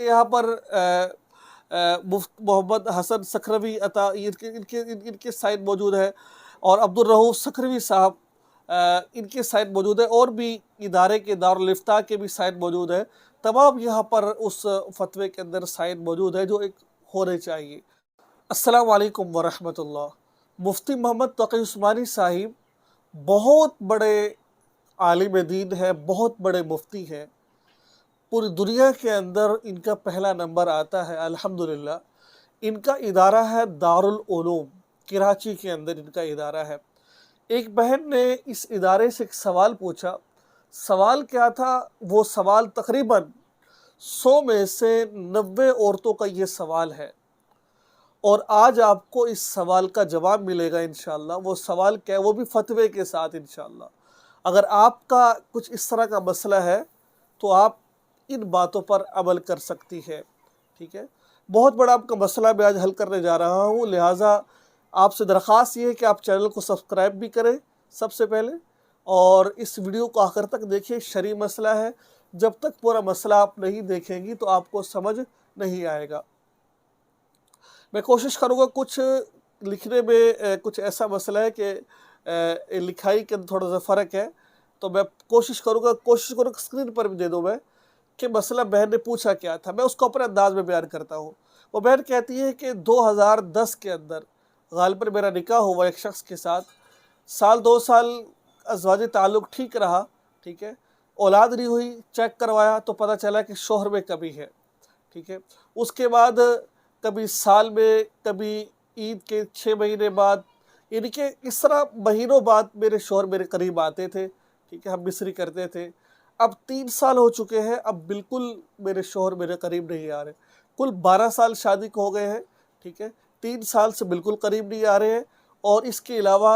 यहाँ पर मुफ्त मोहम्मद हसन सखरवी अता इनके साइन मौजूद है और अब्दुल रऊफ सखरवी साहब इनके साइन मौजूद है और भी इदारे के दारुल इफ्ता के भी साइन मौजूद है। तमाम यहाँ पर उस फतवे के अंदर साइन मौजूद है जो एक होने चाहिए। अस्सलाम वालेकुम वरहमतुल्लाह। मुफ्ती मोहम्मद तक़ी उस्मानी साहिब बहुत बड़े आलिम दीन है, बहुत बड़े मुफ्ती हैं। पूरी दुनिया के अंदर इनका पहला नंबर आता है अल्हम्दुलिल्लाह। इनका इदारा है दारुल उलूम, कराची के अंदर इनका इदारा है। एक बहन ने इस इदारे से एक सवाल पूछा। सवाल क्या था? वो सवाल तकरीबन 100 में से 90 औरतों का ये सवाल है और आज आपको इस सवाल का जवाब मिलेगा इंशाअल्लाह। वो सवाल क्या है, वो भी फतवे के साथ इंशाअल्लाह। अगर आपका कुछ इस तरह का मसला है तो आप इन बातों पर अमल कर सकती है। ठीक है, बहुत बड़ा आपका मसला मैं आज हल करने जा रहा हूँ, लिहाजा आपसे दरख्वास्त ये है कि आप चैनल को सब्सक्राइब भी करें सबसे पहले और इस वीडियो को आखिर तक देखिए। शरई मसला है, जब तक पूरा मसला आप नहीं देखेंगी तो आपको समझ नहीं आएगा। मैं कोशिश करूँगा कुछ लिखने में कुछ ऐसा मसला है कि लिखाई के अंदर थोड़ा सा फ़र्क है, तो मैं कोशिश करूँगा स्क्रीन पर भी दे दूँ मैं कि मसला बहन ने पूछा क्या था। मैं उसको अपने अंदाज में बयान करता हूँ। वो बहन कहती है कि 2010 के अंदर गालिबन मेरा निकाह हुआ एक शख्स के साथ। साल 2 साल अज़वाजी ताल्लुक़ ठीक रहा, ठीक है, औलाद नहीं हुई। चेक करवाया तो पता चला कि शोहर में कमी है। ठीक है, उसके बाद कभी साल में, कभी ईद के 6 महीने बाद, यानी कि इस तरह महीनों बाद मेरे शोहर मेरे करीब आते थे। ठीक है, हम मिस्री करते थे। अब 3 साल हो चुके हैं, अब बिल्कुल मेरे शोहर मेरे करीब नहीं आ रहे। कुल 12 साल शादी को हो गए हैं। ठीक है, 3 साल से बिल्कुल करीब नहीं आ रहे हैं और इसके अलावा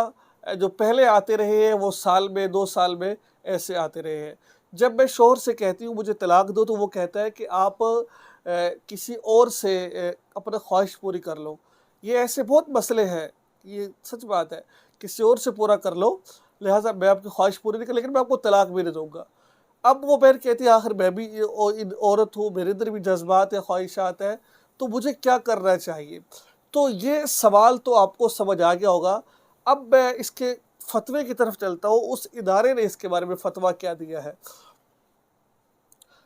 जो पहले आते रहे हैं वो साल में 2 साल में ऐसे आते रहे हैं। जब मैं शोहर से कहती हूँ मुझे तलाक दो तो वो कहता है कि आप किसी और से अपना ख्वाहिश पूरी कर लो। ये ऐसे बहुत मसले हैं, ये सच बात है, किसी और से पूरा कर लो, लिहाजा मैं आपकी ख्वाहिश पूरी नहीं कर, लेकिन मैं आपको तलाक भी नहीं दूँगा। अब वो बहन कहती है आखिर मैं भी औरत हूँ, मेरे अंदर भी जज्बात है, ख्वाहिशात हैं, तो मुझे क्या करना चाहिए? तो ये सवाल तो आपको समझ आ गया होगा। अब मैं इसके फतवे की तरफ चलता हूँ, उस इदारे ने इसके बारे में फ़तवा क्या दिया है।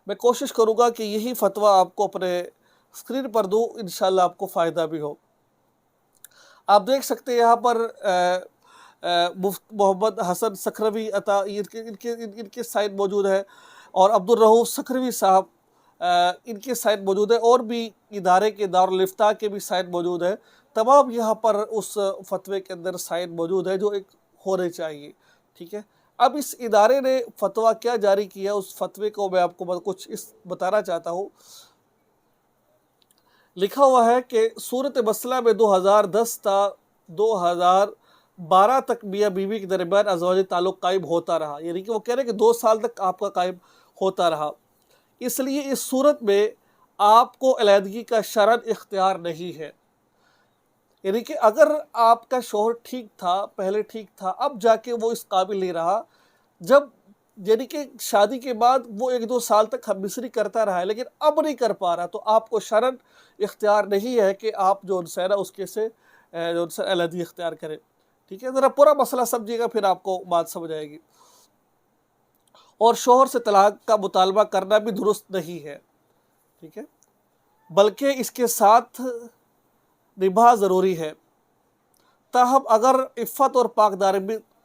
मैं कोशिश करूँगा कि यही फ़तवा आपको अपने स्क्रीन पर दूँ, इंशाअल्लाह आपको फ़ायदा भी हो। आप देख सकते हैं यहाँ पर मुफ्त मोहम्मद हसन सखरवी अता इनके साइन मौजूद है और अब्दुल रऊफ सखरवी साहब इनके साइन मौजूद है और भी इदारे के दारुल इफ्ता के भी साइन मौजूद है। तमाम यहाँ पर उस फतवे के अंदर साइन मौजूद है जो एक होने चाहिए। ठीक है, अब इस इदारे ने फतवा क्या जारी किया, उस फतवे को मैं आपको कुछ इस बताना चाहता हूँ। लिखा हुआ है कि सूरत मसला में 2010 था 2012 तक मियाँ बीवी के दरमियान अज़वाजी ताल्लुक़ कायम होता रहा, यानी कि वो कह रहे हैं कि 2 साल तक आपका कायम होता रहा। इसलिए इस सूरत में आपको अलहदगी का शरअन इख्तियार नहीं है। यानी कि अगर आपका शौहर ठीक था, पहले ठीक था, अब जाके वो इस काबिल नहीं रहा, जब यानी कि शादी के बाद वो 1-2 साल तक हम मिस्री करता रहा है लेकिन अब नहीं कर पा रहा, तो आपको शरअन इख्तियार नहीं है कि आप जो उनसे ना उसके से जो उनसे अलहदगी इख्तियार करें। ठीक है, ज़रा पूरा मसला समझिएगा फिर आपको बात समझ आएगी। और शौहर से तलाक का मुतालबा करना भी दुरुस्त नहीं है। ठीक है, बल्कि इसके साथ निभा ज़रूरी है। ताहम अगर इफ़्फ़त और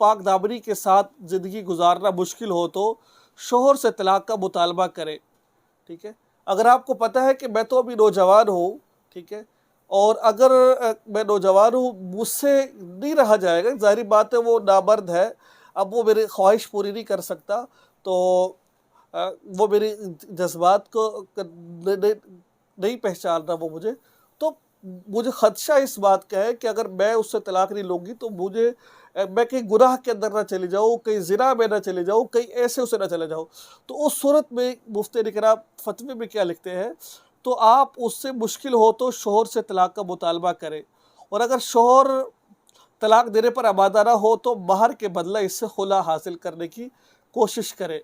पाकदामनी के साथ ज़िंदगी गुजारना मुश्किल हो तो शौहर से तलाक का मुतालबा करें। ठीक है, अगर आपको पता है कि मैं तो अभी नौजवान हूँ, ठीक है, और अगर मैं नौजवान हूँ, मुझसे नहीं रहा जाएगा, ज़ाहिर बात है वो नामर्द है, अब वो मेरी ख्वाहिश पूरी नहीं कर सकता, तो वो मेरी जज्बात को नहीं पहचान रहा वो मुझे, तो मुझे ख़दशा इस बात का है कि अगर मैं उससे तलाक नहीं लूँगी तो मुझे मैं कहीं गुनाह के अंदर ना चली जाऊँ, कहीं ज़िना में ना चले जाऊँ, कहीं ऐसे उसे ना चले जाऊँ। तो उस सूरत में मुफ्ती निकराम फतवे में क्या लिखते हैं, तो आप उससे मुश्किल हो तो शौहर से तलाक का मुतालबा करें और अगर शौहर तलाक देने पर आमादा ना हो तो महर के बदला इससे खुला हासिल करने की कोशिश करें।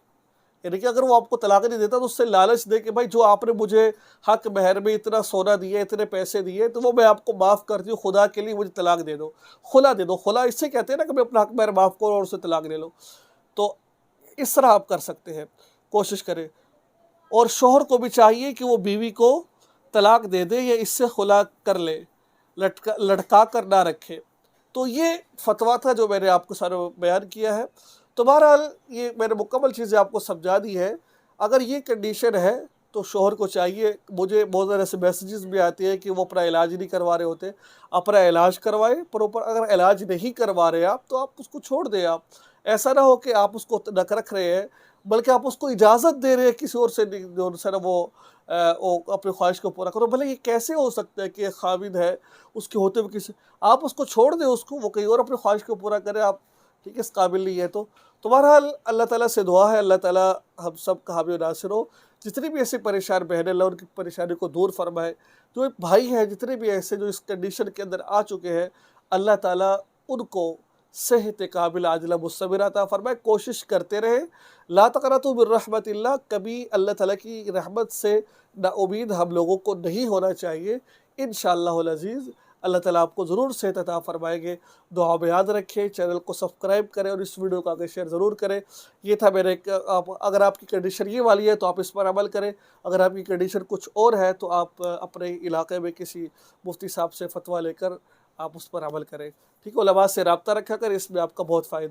یعنی کہ اگر وہ آپ کو طلاق نہیں دیتا تو اس سے لالچ دے کہ بھائی جو آپ نے مجھے حق مہر میں اتنا سونا دیا، اتنے پیسے دیے، تو وہ میں آپ کو معاف کرتی ہوں، خدا کے لیے مجھے طلاق دے دو، خلا دے دو۔ خلا اس سے کہتے ہیں نا کہ میں اپنا حق مہر معاف کروں اور اسے طلاق لے لو۔ تو اس طرح آپ کر سکتے ہیں، کوشش کریں۔ اور شوہر کو بھی چاہیے کہ وہ بیوی کو طلاق دے دے یا اس سے خلا کر لے، لٹکا کر نہ رکھے۔ تو یہ فتویٰ تھا جو میں نے آپ کو سارا بیان کیا ہے۔ تو بہرحال یہ میں نے مکمل چیزیں آپ کو سمجھا دی ہے۔ اگر یہ کنڈیشن ہے تو شوہر کو چاہیے، مجھے بہت سارے ایسے میسیجز بھی آتے ہیں کہ وہ اپنا علاج نہیں کروا رہے ہوتے، اپنا علاج کروائیں پراپر۔ اگر علاج نہیں کروا رہے آپ تو آپ اس کو چھوڑ دیں۔ آپ ایسا نہ ہو کہ آپ اس کو نک رکھ رہے ہیں، بلکہ آپ اس کو اجازت دے رہے ہیں کسی اور سے جو سر وہ اپنی خواہش کو پورا کرو۔ بھلے یہ کیسے ہو سکتا ہے کہ ایک خاوند ہے، اس کے ہوتے ہوئے کسی، آپ اس کو چھوڑ دیں، اس کو وہ کہیں اور اپنی خواہش کو پورا کرے، آپ ٹھیک ہے اس قابل نہیں ہے تو بہرحال اللہ تعالیٰ سے دعا ہے اللہ تعالیٰ ہم سب کا حامی و ناصر ہو۔ جتنی بھی ایسے پریشان بہنیں، اللہ ان کی پریشانی کو دور فرمائے۔ جو بھائی ہیں جتنے بھی ایسے جو اس کنڈیشن کے اندر آ چکے ہیں، اللہ تعالیٰ ان کو صحت کامل عاجلہ مستمرہ عطا فرمائے۔ کوشش کرتے رہے، لا تقنطوا من رحمت اللہ، کبھی اللہ تعالیٰ کی رحمت سے نا امید ہم لوگوں کو نہیں ہونا چاہیے۔ انشاءاللہ العزیز اللہ تعالیٰ آپ کو ضرور صحت عطا فرمائیں گے۔ دعا میں یاد رکھیں، چینل کو سبسکرائب کریں اور اس ویڈیو کو آگے شیئر ضرور کریں۔ یہ تھا میرے اگر آپ کی کنڈیشن یہ والی ہے تو آپ اس پر عمل کریں، اگر آپ کی کنڈیشن کچھ اور ہے تو آپ اپنے علاقے میں کسی مفتی صاحب سے فتویٰ لے کر آپ اس پر عمل کریں۔ ٹھیک ہے، علماء سے رابطہ رکھا کر، اس میں آپ کا بہت فائدہ ہے۔